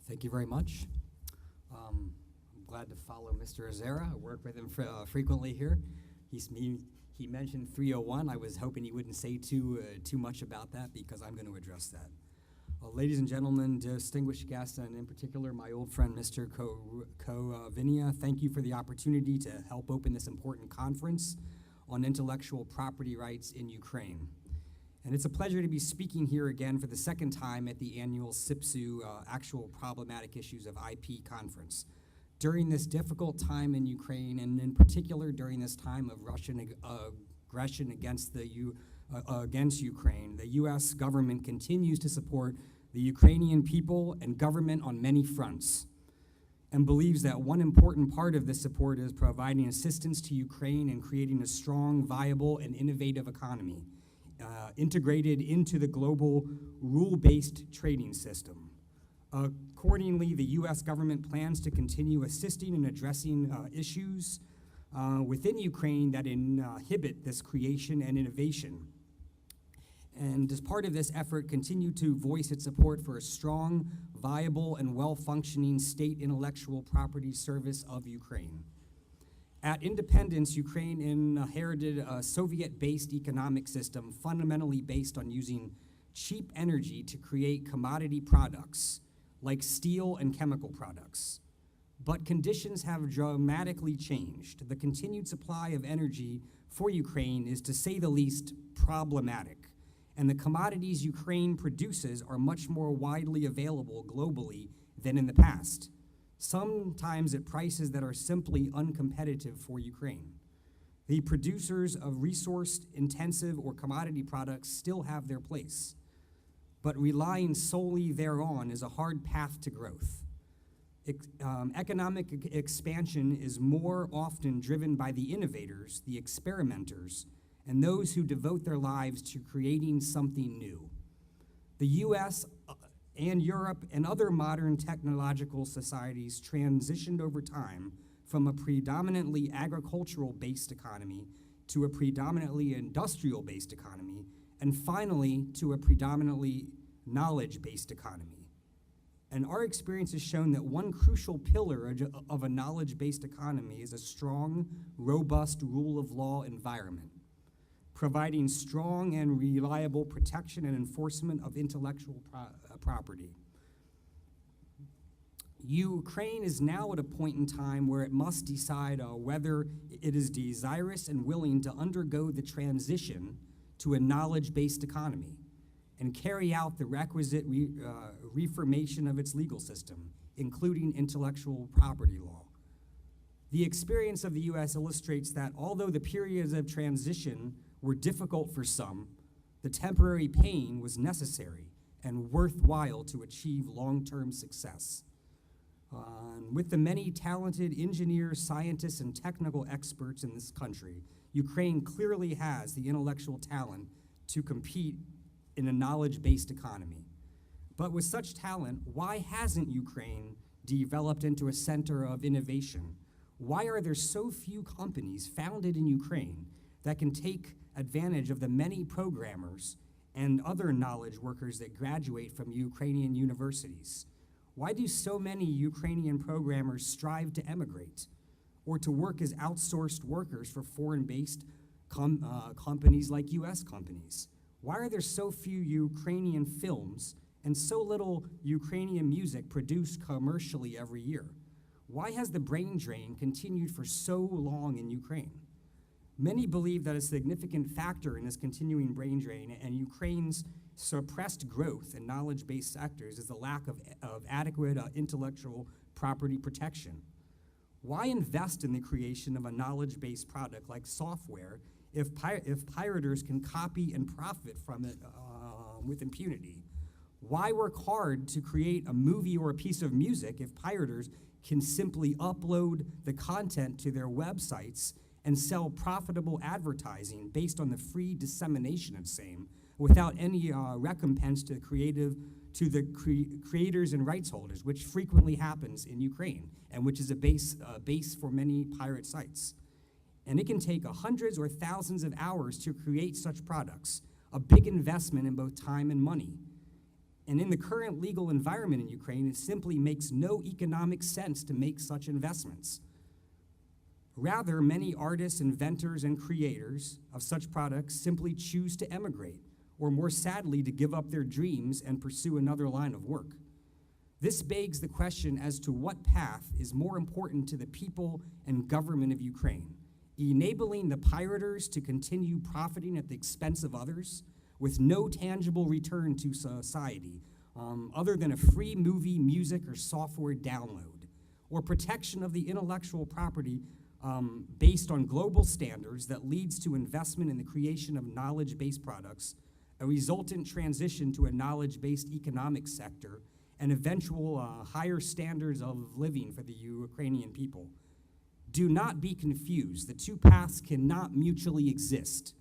Thank you very much. I'm glad to follow Mr. Azera. I work with him frequently here. He mentioned 301. I was hoping he wouldn't say too much about that because I'm going to address that. Ladies and gentlemen, distinguished guests, and in particular my old friend Mr. Kovinia, thank you for the opportunity to help open this important conference on intellectual property rights in Ukraine. And it's a pleasure to be speaking here again for the second time at the annual SIPSU Actual Problematic Issues of IP Conference. During this difficult time in Ukraine, and in particular during this time of Russian aggression against Ukraine, the U.S. government continues to support the Ukrainian people and government on many fronts, and believes that one important part of this support is providing assistance to Ukraine in creating a strong, viable, and innovative economy, integrated into the global rule-based trading system. Accordingly, the U.S. government plans to continue assisting and addressing issues within Ukraine that inhibit this creation and innovation. And as part of this effort, continue to voice its support for a strong, viable, and well-functioning state intellectual property service of Ukraine. At independence, Ukraine inherited a Soviet-based economic system fundamentally based on using cheap energy to create commodity products, like steel and chemical products. But conditions have dramatically changed. The continued supply of energy for Ukraine is, to say the least, problematic. And the commodities Ukraine produces are much more widely available globally than in the past, sometimes at prices that are simply uncompetitive for Ukraine. The producers of resource-intensive or commodity products still have their place, but relying solely thereon is a hard path to growth. Economic expansion is more often driven by the innovators, the experimenters, and those who devote their lives to creating something new. The US and Europe and other modern technological societies transitioned over time from a predominantly agricultural-based economy to a predominantly industrial-based economy, and finally to a predominantly knowledge-based economy. And our experience has shown that one crucial pillar of a knowledge-based economy is a strong, robust rule of law environment, providing strong and reliable protection and enforcement of intellectual property. Ukraine is now at a point in time where it must decide whether it is desirous and willing to undergo the transition to a knowledge-based economy and carry out the requisite reformation of its legal system, including intellectual property law. The experience of the U.S. illustrates that although the periods of transition were difficult for some, the temporary pain was necessary and worthwhile to achieve long-term success. With the many talented engineers, scientists, and technical experts in this country, Ukraine clearly has the intellectual talent to compete in a knowledge-based economy. But with such talent, why hasn't Ukraine developed into a center of innovation? Why are there so few companies founded in Ukraine that can take advantage of the many programmers and other knowledge workers that graduate from Ukrainian universities? Why do so many Ukrainian programmers strive to emigrate or to work as outsourced workers for foreign-based companies like US companies? Why are there so few Ukrainian films and so little Ukrainian music produced commercially every year? Why has the brain drain continued for so long in Ukraine? Many believe that a significant factor in this continuing brain drain and Ukraine's suppressed growth in knowledge-based sectors is the lack of adequate intellectual property protection. Why invest in the creation of a knowledge-based product like software if pirators can copy and profit from it with impunity? Why work hard to create a movie or a piece of music if pirators can simply upload the content to their websites and sell profitable advertising based on the free dissemination of same without any recompense to the creators and rights holders, which frequently happens in Ukraine and which is a base for many pirate sites? And it can take hundreds or thousands of hours to create such products, a big investment in both time and money. And in the current legal environment in Ukraine, it simply makes no economic sense to make such investments. Rather, many artists, inventors, and creators of such products simply choose to emigrate, or more sadly, to give up their dreams and pursue another line of work. This begs the question as to what path is more important to the people and government of Ukraine: enabling the pirators to continue profiting at the expense of others with no tangible return to society, other than a free movie, music, or software download, or protection of the intellectual property based on global standards that leads to investment in the creation of knowledge-based products, a resultant transition to a knowledge-based economic sector, and eventual higher standards of living for the Ukrainian people. Do not be confused. The two paths cannot mutually exist.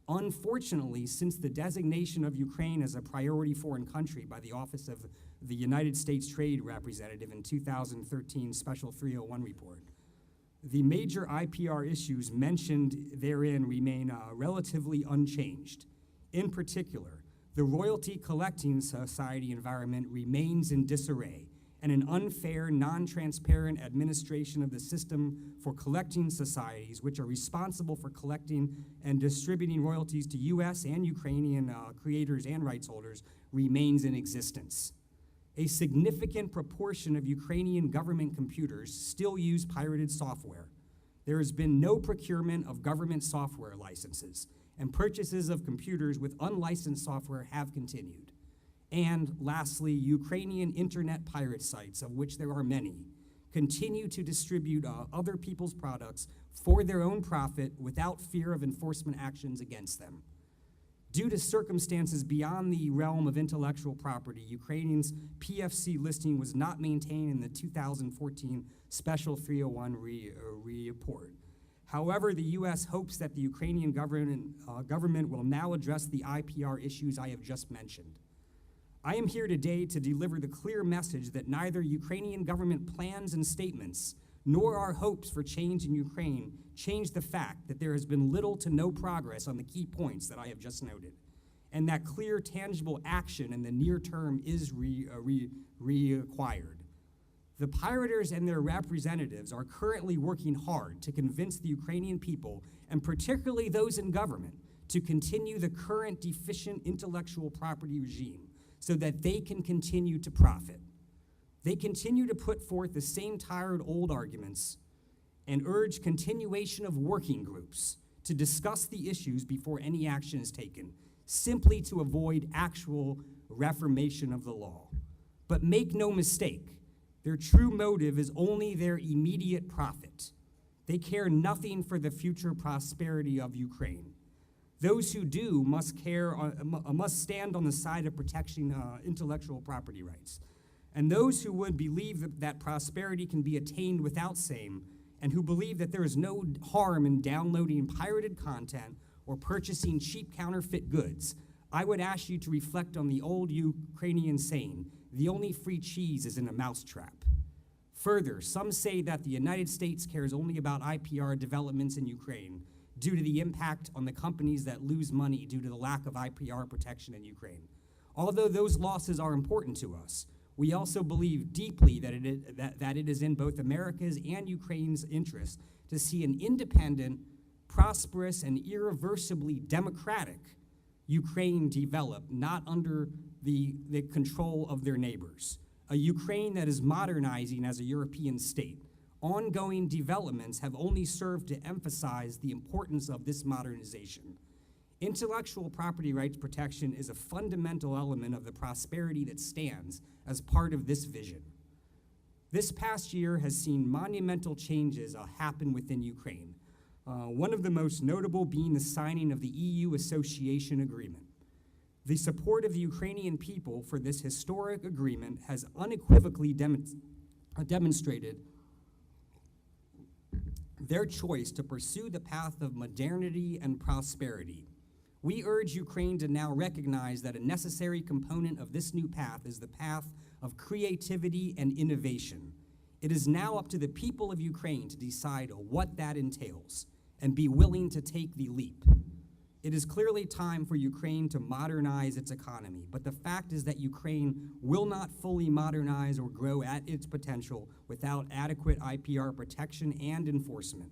Unfortunately, since the designation of Ukraine as a priority foreign country by the Office of the United States Trade Representative in 2013 Special 301 report, the major IPR issues mentioned therein remain relatively unchanged. In particular, the royalty collecting society environment remains in disarray, and an unfair, non-transparent administration of the system for collecting societies, which are responsible for collecting and distributing royalties to U.S. and Ukrainian creators and rights holders, remains in existence. A significant proportion of Ukrainian government computers still use pirated software. There has been no procurement of government software licenses, and purchases of computers with unlicensed software have continued. And lastly, Ukrainian internet pirate sites, of which there are many, continue to distribute other people's products for their own profit without fear of enforcement actions against them. Due to circumstances beyond the realm of intellectual property, Ukrainians' PFC listing was not maintained in the 2014 Special 301 report. However, the U.S. hopes that the Ukrainian government will now address the IPR issues I have just mentioned. I am here today to deliver the clear message that neither Ukrainian government plans and statements nor our hopes for change in Ukraine change the fact that there has been little to no progress on the key points that I have just noted, and that clear, tangible action in the near term is required. The pirators and their representatives are currently working hard to convince the Ukrainian people, and particularly those in government, to continue the current deficient intellectual property regime so that they can continue to profit. They continue to put forth the same tired old arguments and urge continuation of working groups to discuss the issues before any action is taken, simply to avoid actual reformation of the law. But make no mistake, their true motive is only their immediate profit. They care nothing for the future prosperity of Ukraine. Those who do must stand on the side of protecting intellectual property rights. And those who would believe that prosperity can be attained without same, and who believe that there is no harm in downloading pirated content or purchasing cheap counterfeit goods, I would ask you to reflect on the old Ukrainian saying, the only free cheese is in a mousetrap. Further, some say that the United States cares only about IPR developments in Ukraine due to the impact on the companies that lose money due to the lack of IPR protection in Ukraine. Although those losses are important to us, we also believe deeply that it is in both America's and Ukraine's interest to see an independent, prosperous, and irreversibly democratic Ukraine develop, not under the control of their neighbors. A Ukraine that is modernizing as a European state. Ongoing developments have only served to emphasize the importance of this modernization. Intellectual property rights protection is a fundamental element of the prosperity that stands as part of this vision. This past year has seen monumental changes happen within Ukraine, one of the most notable being the signing of the EU Association Agreement. The support of the Ukrainian people for this historic agreement has unequivocally demonstrated their choice to pursue the path of modernity and prosperity. We urge Ukraine to now recognize that a necessary component of this new path is the path of creativity and innovation. It is now up to the people of Ukraine to decide what that entails and be willing to take the leap. It is clearly time for Ukraine to modernize its economy, but the fact is that Ukraine will not fully modernize or grow at its potential without adequate IPR protection and enforcement.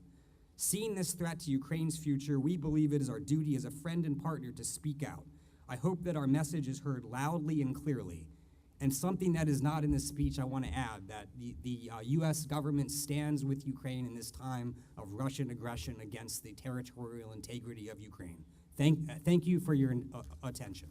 Seeing this threat to Ukraine's future, we believe it is our duty as a friend and partner to speak out. I hope that our message is heard loudly and clearly. And something that is not in this speech, I want to add that the U.S. government stands with Ukraine in this time of Russian aggression against the territorial integrity of Ukraine. Thank you for your attention.